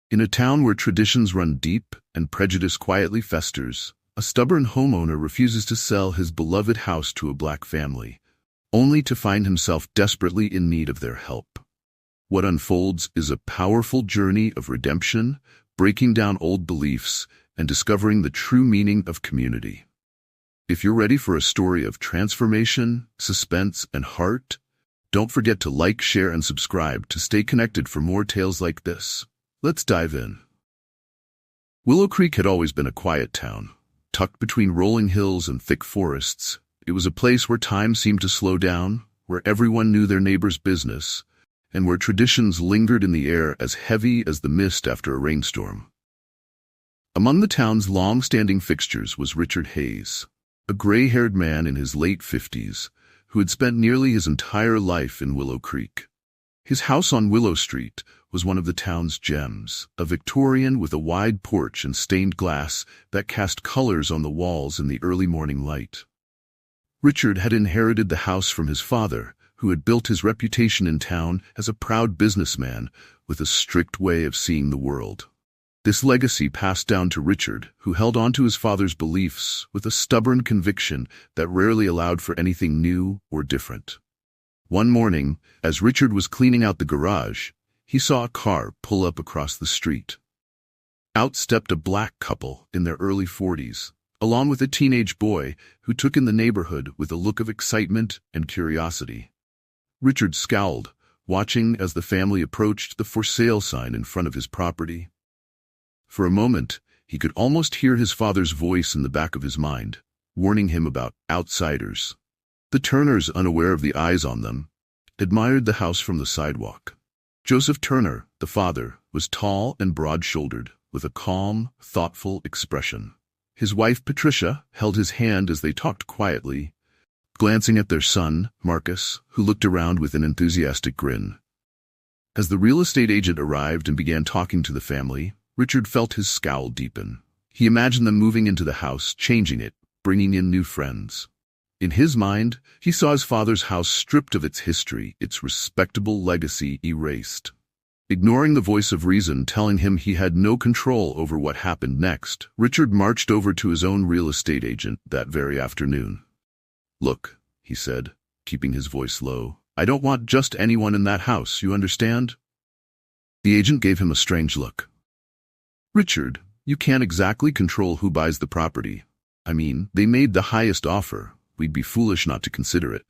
In a town where traditions run deep and prejudice quietly festers, a stubborn homeowner refuses to sell his beloved house to a black family, only to find himself desperately in need of their help. What unfolds is a powerful journey of redemption, breaking down old beliefs, and discovering the true meaning of community. If you're ready for a story of transformation, suspense, and heart, don't forget to like, share, and subscribe to stay connected for more tales like this. Let's dive in. Willow Creek had always been a quiet town. Tucked between rolling hills and thick forests, it was a place where time seemed to slow down, where everyone knew their neighbor's business, and where traditions lingered in the air as heavy as the mist after a rainstorm. Among the town's long-standing fixtures was Richard Hayes, a gray-haired man in his late 50s, who had spent nearly his entire life in Willow Creek. His house on Willow Street was one of the town's gems, a Victorian with a wide porch and stained glass that cast colors on the walls in the early morning light. Richard had inherited the house from his father, who had built his reputation in town as a proud businessman with a strict way of seeing the world. This legacy passed down to Richard, who held on to his father's beliefs with a stubborn conviction that rarely allowed for anything new or different. One morning, as Richard was cleaning out the garage, he saw a car pull up across the street. Out stepped a black couple in their early 40s, along with a teenage boy who took in the neighborhood with a look of excitement and curiosity. Richard scowled, watching as the family approached the for sale sign in front of his property. For a moment, he could almost hear his father's voice in the back of his mind, warning him about outsiders. The Turners, unaware of the eyes on them, admired the house from the sidewalk. Joseph Turner, the father, was tall and broad-shouldered, with a calm, thoughtful expression. His wife, Patricia, held his hand as they talked quietly, glancing at their son, Marcus, who looked around with an enthusiastic grin. As the real estate agent arrived and began talking to the family, Richard felt his scowl deepen. He imagined them moving into the house, changing it, bringing in new friends. In his mind, he saw his father's house stripped of its history, its respectable legacy erased. Ignoring the voice of reason telling him he had no control over what happened next, Richard marched over to his own real estate agent that very afternoon. "Look," he said, keeping his voice low, "I don't want just anyone in that house, you understand?" The agent gave him a strange look. "Richard, you can't exactly control who buys the property. I mean, they made the highest offer. We'd be foolish not to consider it."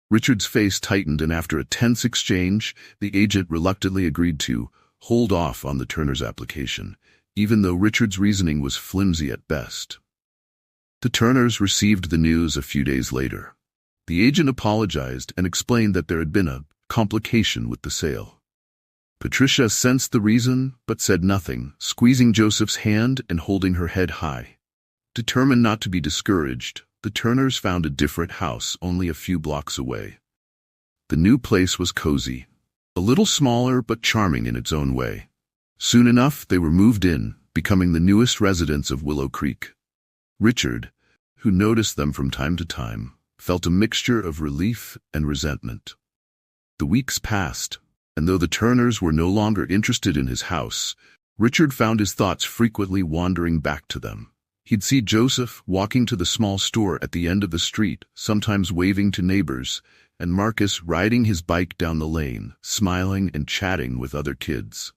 Richard's face tightened, and after a tense exchange, the agent reluctantly agreed to hold off on the Turners' application, even though Richard's reasoning was flimsy at best. The Turners received the news a few days later. The agent apologized and explained that there had been a complication with the sale. Patricia sensed the reason, but said nothing, squeezing Joseph's hand and holding her head high. Determined not to be discouraged, the Turners found a different house only a few blocks away. The new place was cozy, a little smaller but charming in its own way. Soon enough, they were moved in, becoming the newest residents of Willow Creek. Richard, who noticed them from time to time, felt a mixture of relief and resentment. The weeks passed, and though the Turners were no longer interested in his house, Richard found his thoughts frequently wandering back to them. He'd see Joseph walking to the small store at the end of the street, sometimes waving to neighbors, and Marcus riding his bike down the lane, smiling and chatting with other kids.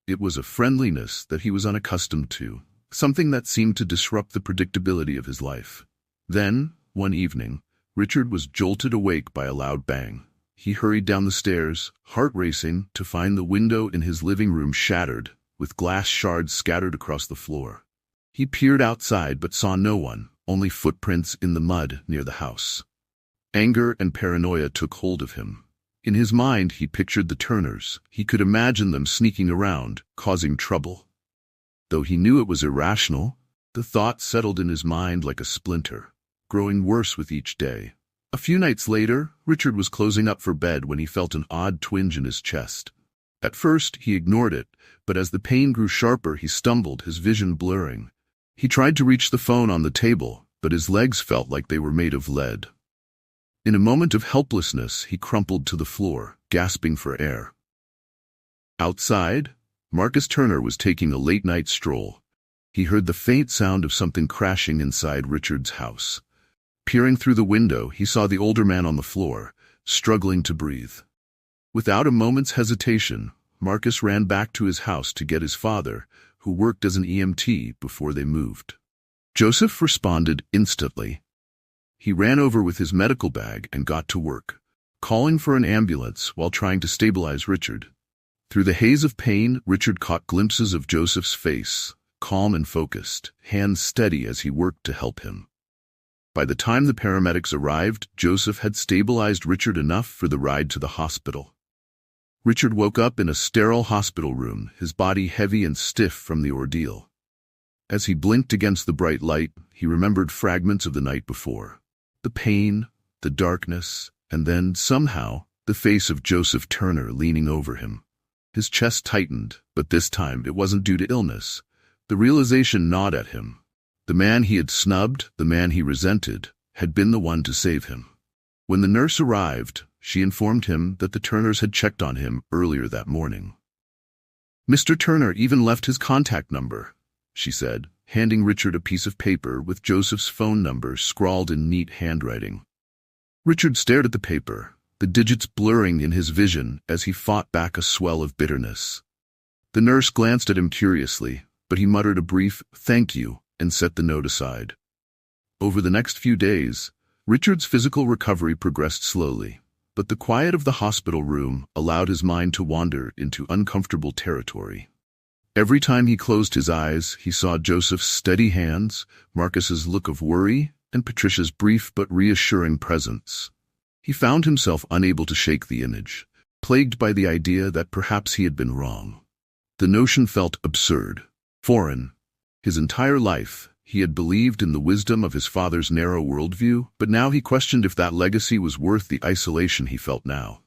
It was a friendliness that he was unaccustomed to, something that seemed to disrupt the predictability of his life. Then, one evening, Richard was jolted awake by a loud bang. He hurried down the stairs, heart racing, to find the window in his living room shattered, with glass shards scattered across the floor. He peered outside but saw no one, only footprints in the mud near the house. Anger and paranoia took hold of him. In his mind, he pictured the Turners. He could imagine them sneaking around, causing trouble. Though he knew it was irrational, the thought settled in his mind like a splinter, growing worse with each day. A few nights later, Richard was closing up for bed when he felt an odd twinge in his chest. At first, he ignored it, but as the pain grew sharper, he stumbled, his vision blurring. He tried to reach the phone on the table, but his legs felt like they were made of lead. In a moment of helplessness, he crumpled to the floor, gasping for air. Outside, Marcus Turner was taking a late-night stroll. He heard the faint sound of something crashing inside Richard's house. Peering through the window, he saw the older man on the floor, struggling to breathe. Without a moment's hesitation, Marcus ran back to his house to get his father, who worked as an EMT before they moved. Joseph responded instantly. He ran over with his medical bag and got to work, calling for an ambulance while trying to stabilize Richard. Through the haze of pain, Richard caught glimpses of Joseph's face, calm and focused, hands steady as he worked to help him. By the time the paramedics arrived, Joseph had stabilized Richard enough for the ride to the hospital. Richard woke up in a sterile hospital room, his body heavy and stiff from the ordeal. As he blinked against the bright light, he remembered fragments of the night before. The pain, the darkness, and then, somehow, the face of Joseph Turner leaning over him. His chest tightened, but this time it wasn't due to illness. The realization gnawed at him. The man he had snubbed, the man he resented, had been the one to save him. When the nurse arrived, she informed him that the Turners had checked on him earlier that morning. "Mr. Turner even left his contact number," she said, handing Richard a piece of paper with Joseph's phone number scrawled in neat handwriting. Richard stared at the paper, the digits blurring in his vision as he fought back a swell of bitterness. The nurse glanced at him curiously, but he muttered a brief "thank you" and set the note aside. Over the next few days, Richard's physical recovery progressed slowly, but the quiet of the hospital room allowed his mind to wander into uncomfortable territory. Every time he closed his eyes, he saw Joseph's steady hands, Marcus's look of worry, and Patricia's brief but reassuring presence. He found himself unable to shake the image, plagued by the idea that perhaps he had been wrong. The notion felt absurd, foreign. His entire life, he had believed in the wisdom of his father's narrow worldview, but now he questioned if that legacy was worth the isolation he felt now.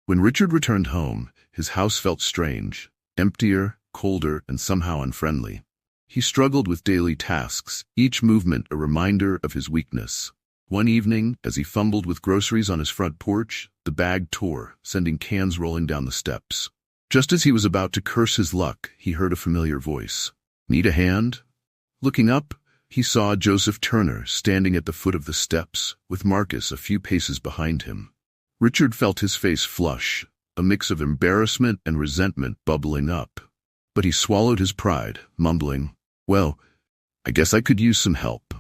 When Richard returned home, his house felt strange, emptier, colder, and somehow unfriendly. He struggled with daily tasks, each movement a reminder of his weakness. One evening, as he fumbled with groceries on his front porch, the bag tore, sending cans rolling down the steps. Just as he was about to curse his luck, he heard a familiar voice. "Need a hand?" Looking up, he saw Joseph Turner standing at the foot of the steps, with Marcus a few paces behind him. Richard felt his face flush, a mix of embarrassment and resentment bubbling up. But he swallowed his pride, mumbling, "Well, I guess I could use some help."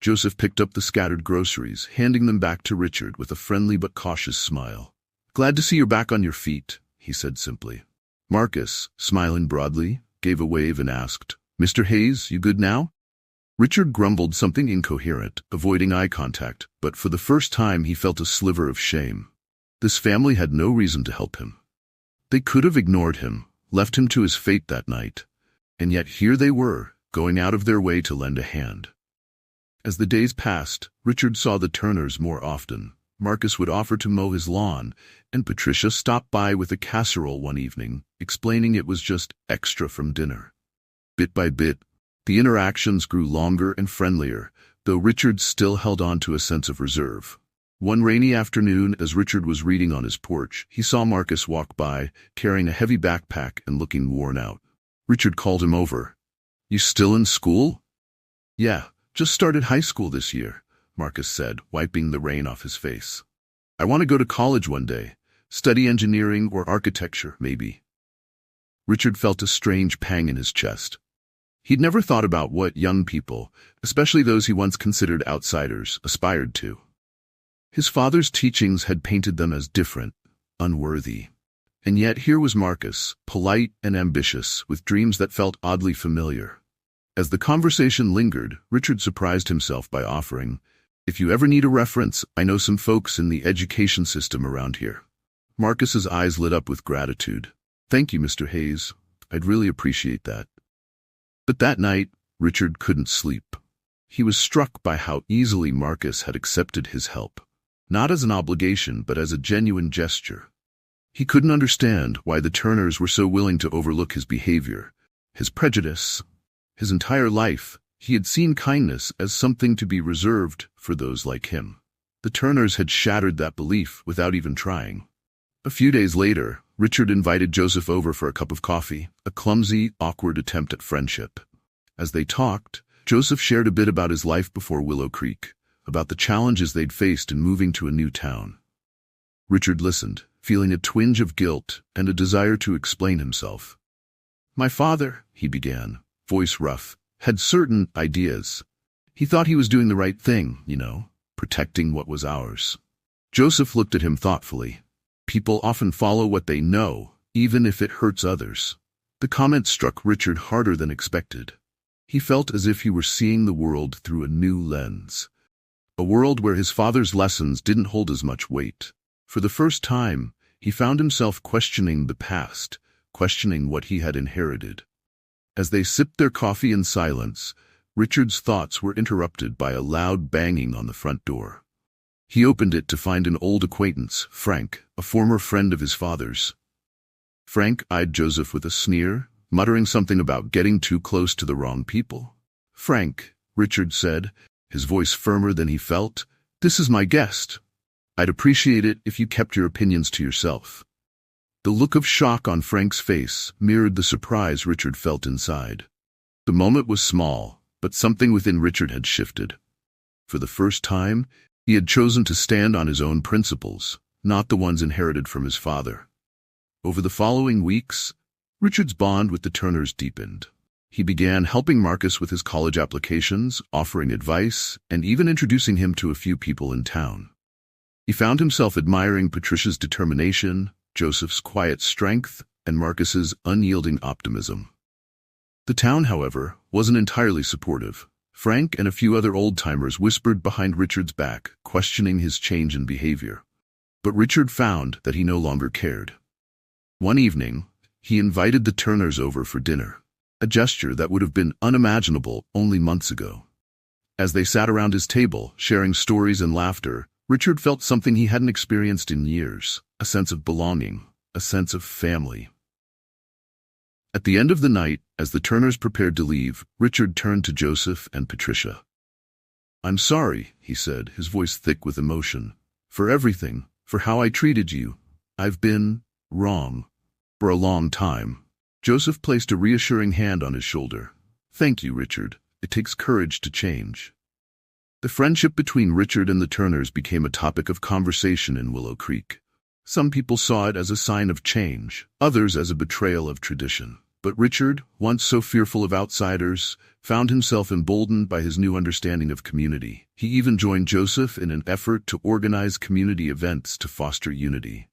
Joseph picked up the scattered groceries, handing them back to Richard with a friendly but cautious smile. "Glad to see you're back on your feet," he said simply. Marcus, smiling broadly, gave a wave and asked, "Mr. Hayes, you good now?" Richard grumbled something incoherent, avoiding eye contact, but for the first time he felt a sliver of shame. This family had no reason to help him. They could have ignored him, left him to his fate that night, and yet here they were, going out of their way to lend a hand. As the days passed, Richard saw the Turners more often. Marcus would offer to mow his lawn, and Patricia stopped by with a casserole one evening, explaining it was just extra from dinner. Bit by bit, the interactions grew longer and friendlier, though Richard still held on to a sense of reserve. One rainy afternoon, as Richard was reading on his porch, he saw Marcus walk by, carrying a heavy backpack and looking worn out. Richard called him over. "You still in school?" "Yeah, just started high school this year," Marcus said, wiping the rain off his face. "I want to go to college one day, study engineering or architecture, maybe." Richard felt a strange pang in his chest. He'd never thought about what young people, especially those he once considered outsiders, aspired to. His father's teachings had painted them as different, unworthy. And yet here was Marcus, polite and ambitious, with dreams that felt oddly familiar. As the conversation lingered, Richard surprised himself by offering, "If you ever need a reference, I know some folks in the education system around here." Marcus's eyes lit up with gratitude. "Thank you, Mr. Hayes. I'd really appreciate that." But that night, Richard couldn't sleep. He was struck by how easily Marcus had accepted his help, not as an obligation but as a genuine gesture. He couldn't understand why the Turners were so willing to overlook his behavior, his prejudice. His entire life, he had seen kindness as something to be reserved for those like him. The Turners had shattered that belief without even trying. A few days later, Richard invited Joseph over for a cup of coffee, a clumsy, awkward attempt at friendship. As they talked, Joseph shared a bit about his life before Willow Creek, about the challenges they'd faced in moving to a new town. Richard listened, feeling a twinge of guilt and a desire to explain himself. "My father," he began, voice rough, "had certain ideas. He thought he was doing the right thing, protecting what was ours." Joseph looked at him thoughtfully. People often follow what they know, even if it hurts others. The comment struck Richard harder than expected. He felt as if he were seeing the world through a new lens. A world where his father's lessons didn't hold as much weight. For the first time, he found himself questioning the past, questioning what he had inherited. As they sipped their coffee in silence, Richard's thoughts were interrupted by a loud banging on the front door. He opened it to find an old acquaintance, Frank, a former friend of his father's. Frank eyed Joseph with a sneer, muttering something about getting too close to the wrong people. "Frank," Richard said, his voice firmer than he felt, "this is my guest. I'd appreciate it if you kept your opinions to yourself." The look of shock on Frank's face mirrored the surprise Richard felt inside. The moment was small, but something within Richard had shifted. For the first time, he had chosen to stand on his own principles, not the ones inherited from his father. Over the following weeks, Richard's bond with the Turners deepened. He began helping Marcus with his college applications, offering advice, and even introducing him to a few people in town. He found himself admiring Patricia's determination, Joseph's quiet strength, and Marcus's unyielding optimism. The town, however, wasn't entirely supportive. Frank and a few other old-timers whispered behind Richard's back, questioning his change in behavior. But Richard found that he no longer cared. One evening, he invited the Turners over for dinner, a gesture that would have been unimaginable only months ago. As they sat around his table, sharing stories and laughter, Richard felt something he hadn't experienced in years, a sense of belonging, a sense of family. At the end of the night, as the Turners prepared to leave, Richard turned to Joseph and Patricia. "I'm sorry," he said, his voice thick with emotion, "for everything, for how I treated you. I've been wrong for a long time." Joseph placed a reassuring hand on his shoulder. "Thank you, Richard. It takes courage to change." The friendship between Richard and the Turners became a topic of conversation in Willow Creek. Some people saw it as a sign of change, others as a betrayal of tradition. But Richard, once so fearful of outsiders, found himself emboldened by his new understanding of community. He even joined Joseph in an effort to organize community events to foster unity.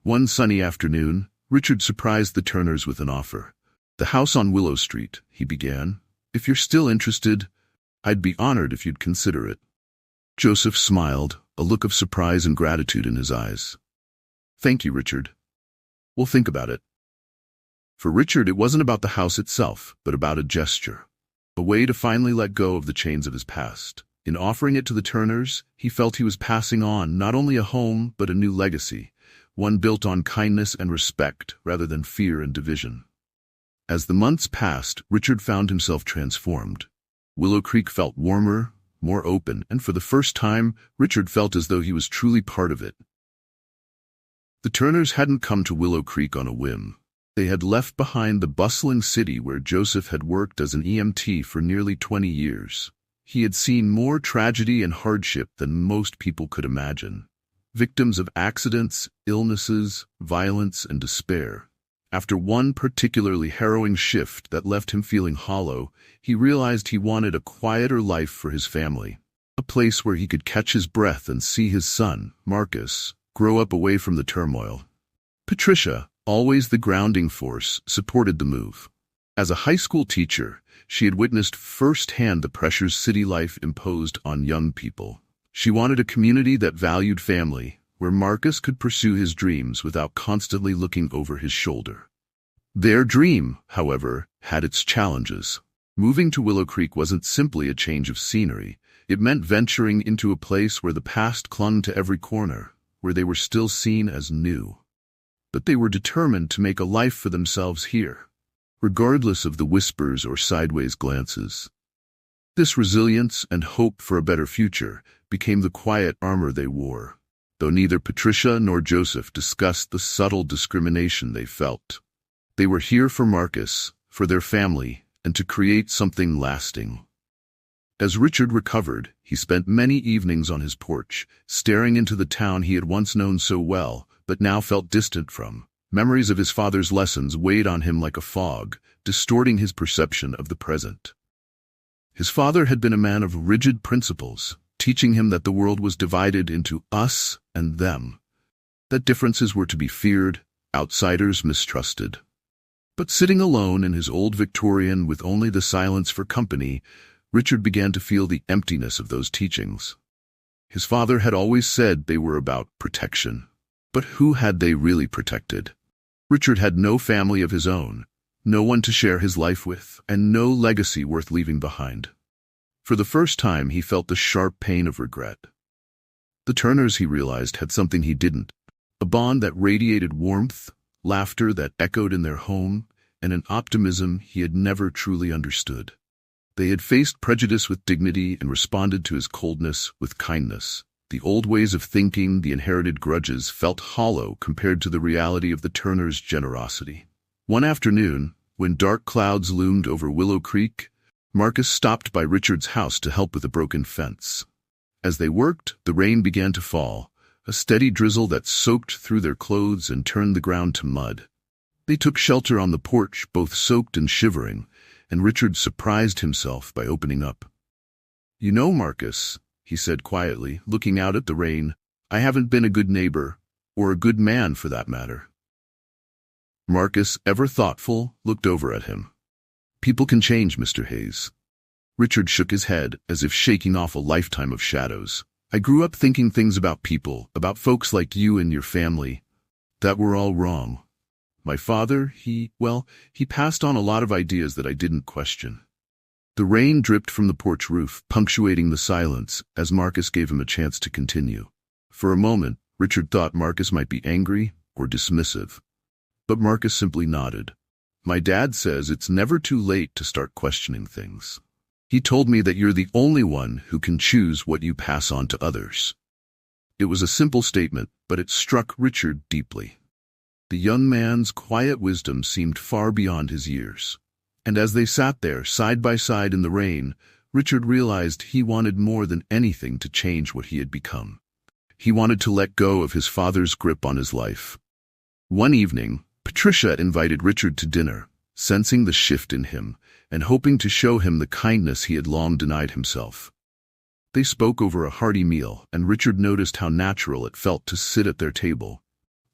One sunny afternoon, Richard surprised the Turners with an offer. "The house on Willow Street," he began. "If you're still interested, I'd be honored if you'd consider it." Joseph smiled, a look of surprise and gratitude in his eyes. "Thank you, Richard. We'll think about it." For Richard, it wasn't about the house itself, but about a gesture, a way to finally let go of the chains of his past. In offering it to the Turners, he felt he was passing on not only a home, but a new legacy, one built on kindness and respect rather than fear and division. As the months passed, Richard found himself transformed. Willow Creek felt warmer, more open, and for the first time, Richard felt as though he was truly part of it. The Turners hadn't come to Willow Creek on a whim. They had left behind the bustling city where Joseph had worked as an EMT for nearly 20 years. He had seen more tragedy and hardship than most people could imagine. Victims of accidents, illnesses, violence, and despair. After one particularly harrowing shift that left him feeling hollow, he realized he wanted a quieter life for his family. A place where he could catch his breath and see his son, Marcus, grow up away from the turmoil. Patricia, always the grounding force, supported the move. As a high school teacher, she had witnessed firsthand the pressures city life imposed on young people. She wanted a community that valued family, where Marcus could pursue his dreams without constantly looking over his shoulder. Their dream, however, had its challenges. Moving to Willow Creek wasn't simply a change of scenery. It meant venturing into a place where the past clung to every corner, where they were still seen as new. But they were determined to make a life for themselves here, regardless of the whispers or sideways glances. This resilience and hope for a better future became the quiet armor they wore. though neither Patricia nor Joseph discussed the subtle discrimination they felt. They were here for Marcus, for their family, and to create something lasting. As Richard recovered, he spent many evenings on his porch, staring into the town he had once known so well, but now felt distant from. Memories of his father's lessons weighed on him like a fog, distorting his perception of the present. His father had been a man of rigid principles, teaching him that the world was divided into us and them, that differences were to be feared, outsiders mistrusted. But sitting alone in his old Victorian with only the silence for company, Richard began to feel the emptiness of those teachings. His father had always said they were about protection. But who had they really protected? Richard had no family of his own, no one to share his life with, and no legacy worth leaving behind. For the first time, he felt the sharp pain of regret. The Turners, he realized, had something he didn't, a bond that radiated warmth, laughter that echoed in their home, and an optimism he had never truly understood. They had faced prejudice with dignity and responded to his coldness with kindness. The old ways of thinking, the inherited grudges, felt hollow compared to the reality of the Turners' generosity. One afternoon, when dark clouds loomed over Willow Creek, Marcus stopped by Richard's house to help with a broken fence. As they worked, the rain began to fall, a steady drizzle that soaked through their clothes and turned the ground to mud. They took shelter on the porch, both soaked and shivering, and Richard surprised himself by opening up. "You know, Marcus," he said quietly, looking out at the rain, "I haven't been a good neighbor, or a good man for that matter." Marcus, ever thoughtful, looked over at him. "People can change, Mr. Hayes." Richard shook his head, as if shaking off a lifetime of shadows. "I grew up thinking things about people, about folks like you and your family, that were all wrong. My father, he passed on a lot of ideas that I didn't question." The rain dripped from the porch roof, punctuating the silence, as Marcus gave him a chance to continue. For a moment, Richard thought Marcus might be angry or dismissive. But Marcus simply nodded. "My dad says it's never too late to start questioning things. He told me that you're the only one who can choose what you pass on to others." It was a simple statement, but it struck Richard deeply. The young man's quiet wisdom seemed far beyond his years. And as they sat there, side by side in the rain, Richard realized he wanted more than anything to change what he had become. He wanted to let go of his father's grip on his life. One evening, Patricia invited Richard to dinner, sensing the shift in him, and hoping to show him the kindness he had long denied himself. They spoke over a hearty meal, and Richard noticed how natural it felt to sit at their table,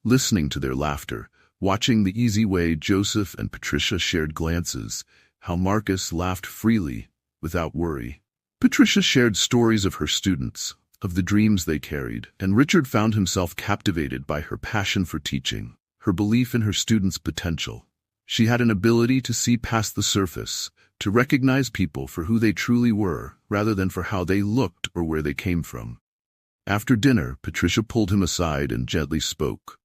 listening to their laughter, watching the easy way Joseph and Patricia shared glances, how Marcus laughed freely, without worry. Patricia shared stories of her students, of the dreams they carried, and Richard found himself captivated by her passion for teaching, her belief in her students' potential. She had an ability to see past the surface, to recognize people for who they truly were, rather than for how they looked or where they came from. After dinner, Patricia pulled him aside and gently spoke.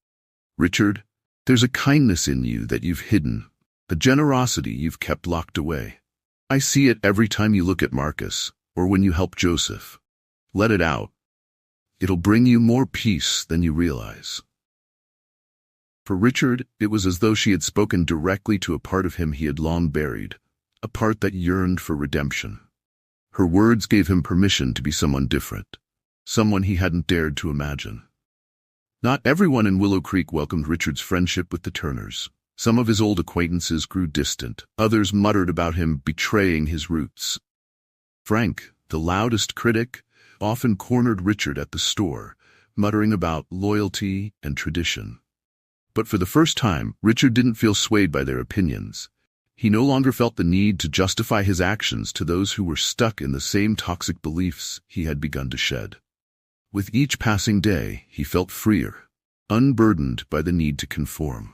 "Richard, there's a kindness in you that you've hidden, a generosity you've kept locked away. I see it every time you look at Marcus, or when you help Joseph. Let it out. It'll bring you more peace than you realize." For Richard, it was as though she had spoken directly to a part of him he had long buried, a part that yearned for redemption. Her words gave him permission to be someone different, someone he hadn't dared to imagine. Not everyone in Willow Creek welcomed Richard's friendship with the Turners. Some of his old acquaintances grew distant. Others muttered about him betraying his roots. Frank, the loudest critic, often cornered Richard at the store, muttering about loyalty and tradition. But for the first time, Richard didn't feel swayed by their opinions. He no longer felt the need to justify his actions to those who were stuck in the same toxic beliefs he had begun to shed. With each passing day, he felt freer, unburdened by the need to conform.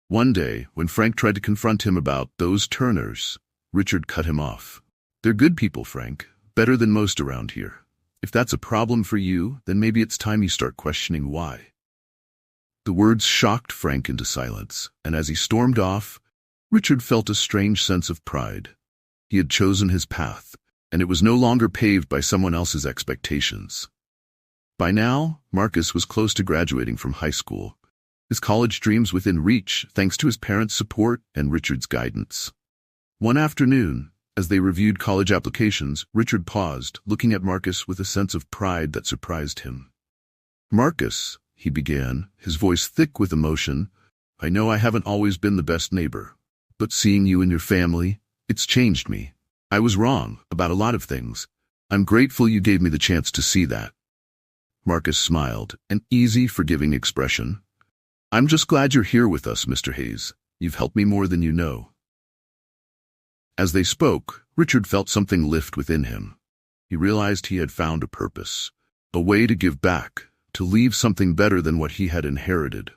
One day, when Frank tried to confront him about those Turners, Richard cut him off. "They're good people, Frank, better than most around here. If that's a problem for you, then maybe it's time you start questioning why." The words shocked Frank into silence, and as he stormed off, Richard felt a strange sense of pride. He had chosen his path, and it was no longer paved by someone else's expectations. By now, Marcus was close to graduating from high school, his college dreams within reach thanks to his parents' support and Richard's guidance. One afternoon, as they reviewed college applications, Richard paused, looking at Marcus with a sense of pride that surprised him. "Marcus," he began, his voice thick with emotion, "I know I haven't always been the best neighbor, but seeing you and your family, it's changed me. I was wrong about a lot of things. I'm grateful you gave me the chance to see that." Marcus smiled, an easy, forgiving expression. "I'm just glad you're here with us, Mr. Hayes. You've helped me more than you know." As they spoke, Richard felt something lift within him. He realized he had found a purpose, a way to give back, to leave something better than what he had inherited.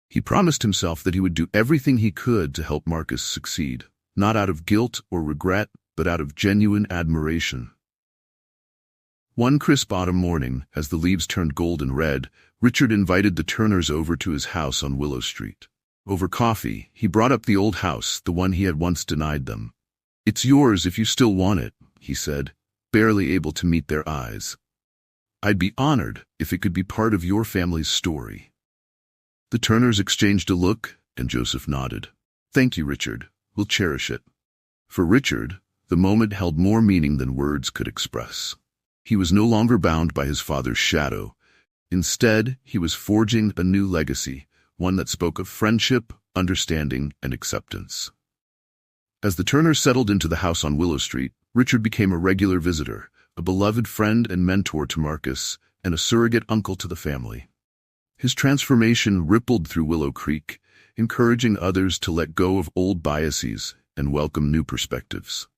He promised himself that he would do everything he could to help Marcus succeed, not out of guilt or regret, but out of genuine admiration. One crisp autumn morning, as the leaves turned golden red, Richard invited the Turners over to his house on Willow Street. Over coffee, he brought up the old house, the one he had once denied them. "It's yours if you still want it," he said, barely able to meet their eyes. "I'd be honored if it could be part of your family's story." The Turners exchanged a look, and Joseph nodded. "Thank you, Richard. We'll cherish it." For Richard, the moment held more meaning than words could express. He was no longer bound by his father's shadow. Instead, he was forging a new legacy, one that spoke of friendship, understanding, and acceptance. As the Turners settled into the house on Willow Street, Richard became a regular visitor, a beloved friend and mentor to Marcus, and a surrogate uncle to the family. His transformation rippled through Willow Creek, encouraging others to let go of old biases and welcome new perspectives.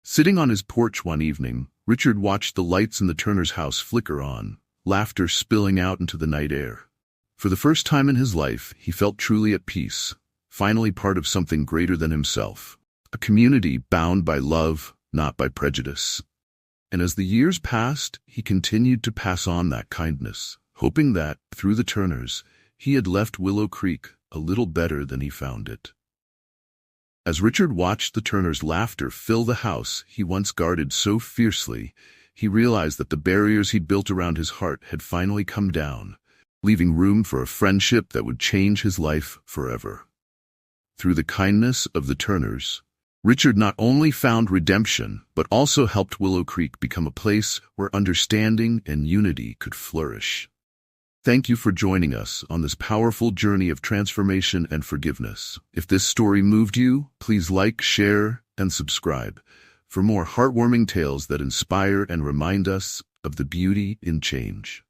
Sitting on his porch one evening, Richard watched the lights in the Turners' house flicker on, laughter spilling out into the night air. For the first time in his life, he felt truly at peace, finally part of something greater than himself, a community bound by love, not by prejudice. And as the years passed, he continued to pass on that kindness, hoping that, through the Turners, he had left Willow Creek a little better than he found it. As Richard watched the Turners' laughter fill the house he once guarded so fiercely, he realized that the barriers he'd built around his heart had finally come down, leaving room for a friendship that would change his life forever. Through the kindness of the Turners, Richard not only found redemption, but also helped Willow Creek become a place where understanding and unity could flourish. Thank you for joining us on this powerful journey of transformation and forgiveness. If this story moved you, please like, share, and subscribe for more heartwarming tales that inspire and remind us of the beauty in change.